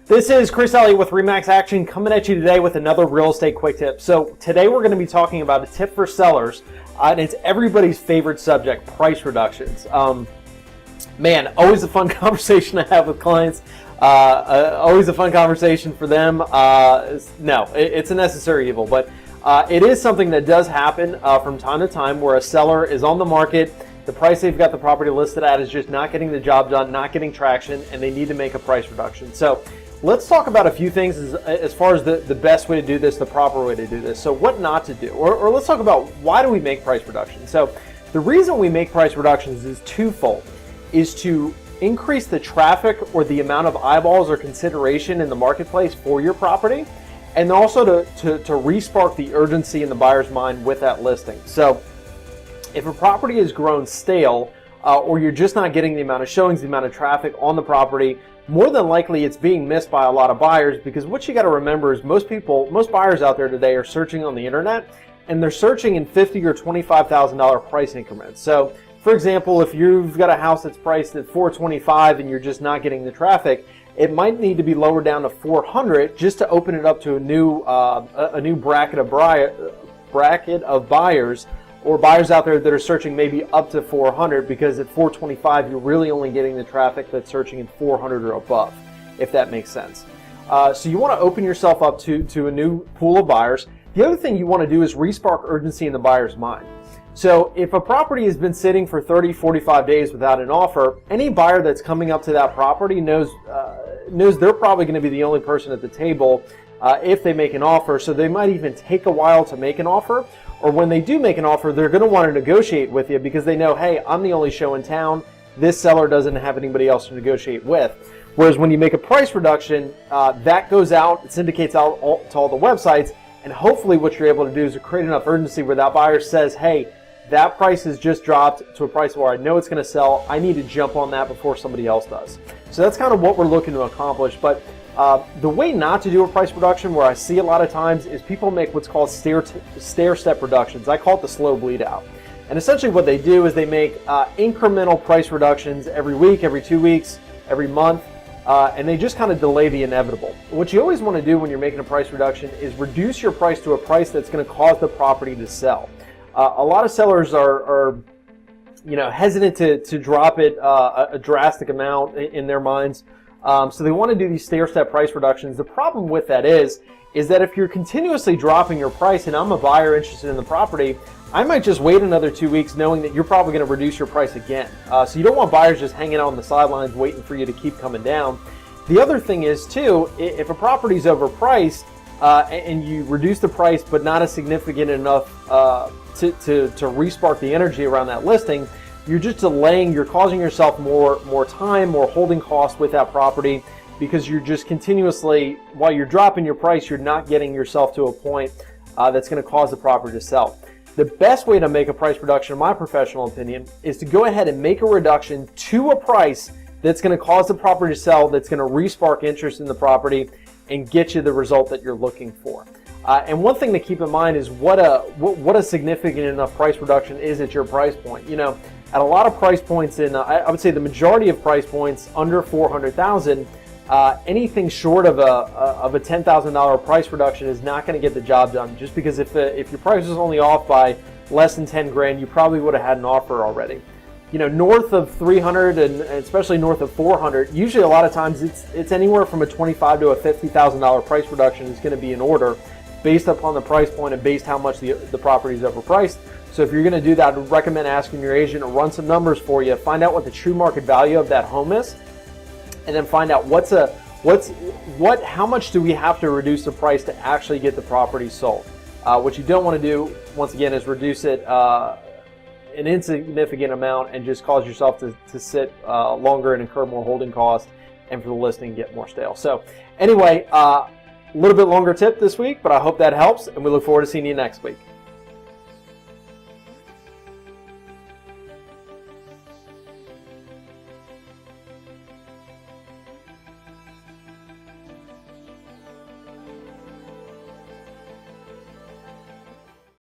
This is Chris Elliott with Remax Action coming at you today with another real estate quick tip. So today we're going to be talking about a tip for sellers, and it's everybody's favorite subject, price reductions. Man, always a fun conversation to have with clients. Always a fun conversation for them. No, it's a necessary evil, but it is something that does happen from time to time where a seller is on the market. The price they've got the property listed at is just not getting the job done, not getting traction, and they need to make a price reduction. So let's talk about a few things as far as the best way to do this, the proper way to do this. So what not to do, or let's talk about why do we make price reductions. So the reason we make price reductions is twofold, is to increase the traffic or the amount of eyeballs or consideration in the marketplace for your property, and also to re-spark the urgency in the buyer's mind with that listing. So if a property has grown stale, or you're just not getting the amount of showings, the amount of traffic on the property, more than likely it's being missed by a lot of buyers, because what you got to remember is most buyers out there today are searching on the internet, and they're searching in $50,000 or $25,000 price increments. So for example, if you've got a house that's priced at $425,000 and you're just not getting the traffic, it might need to be lowered down to $400,000 just to open it up to a new bracket of buyers, or buyers out there that are searching maybe up to $400,000, because at $425,000 you're really only getting the traffic that's searching at $400,000 or above, if that makes sense. So you want to open yourself up to a new pool of buyers. The other thing you want to do is re-spark urgency in the buyer's mind. So if a property has been sitting for 30, 45 days without an offer, any buyer that's coming up to that property knows they're probably going to be the only person at the table if they make an offer. So they might even take a while to make an offer, or when they do make an offer, they're going to want to negotiate with you because they know, hey, I'm the only show in town. This seller doesn't have anybody else to negotiate with. Whereas when you make a price reduction, that goes out, it syndicates out to all the websites, and hopefully what you're able to do is to create enough urgency where that buyer says, hey, that price has just dropped to a price where I know it's going to sell. I need to jump on that before somebody else does. So that's kind of what we're looking to accomplish. But the way not to do a price reduction, where I see a lot of times, is people make what's called stair-step reductions. I call it the slow bleed out. And essentially what they do is they make incremental price reductions every week, every 2 weeks, every month, and they just kind of delay the inevitable. What you always want to do when you're making a price reduction is reduce your price to a price that's going to cause the property to sell. A lot of sellers are hesitant to drop it a drastic amount in their minds. So they want to do these stair-step price reductions. The problem with that is that if you're continuously dropping your price, and I'm a buyer interested in the property, I might just wait another 2 weeks knowing that you're probably going to reduce your price again. So you don't want buyers just hanging out on the sidelines waiting for you to keep coming down. The other thing is too, if a property is overpriced and you reduce the price but not a significant enough to re-spark the energy around that listing, you're just delaying, you're causing yourself more time, more holding costs with that property, because you're just continuously, while you're dropping your price, you're not getting yourself to a point that's going to cause the property to sell. The best way to make a price reduction, in my professional opinion, is to go ahead and make a reduction to a price that's going to cause the property to sell, that's going to re-spark interest in the property and get you the result that you're looking for. And one thing to keep in mind is what a significant enough price reduction is at your price point. You know, at a lot of price points I would say the majority of price points under $400,000, anything short of a $10,000 price reduction is not going to get the job done. Just because if your price is only off by less than 10 grand, you probably would have had an offer already. You know, north of 300 and especially north of 400, usually a lot of times it's anywhere from a $25,000 to a $50,000 price reduction is going to be in order, based upon the price point and based how much the property is overpriced. So if you're going to do that, I would recommend asking your agent to run some numbers for you, find out what the true market value of that home is, and then find out how much do we have to reduce the price to actually get the property sold. What you don't want to do, once again, is reduce it an insignificant amount and just cause yourself to sit longer and incur more holding costs, and for the listing get more stale. So anyway, a little bit longer tip this week, but I hope that helps, and we look forward to seeing you next week.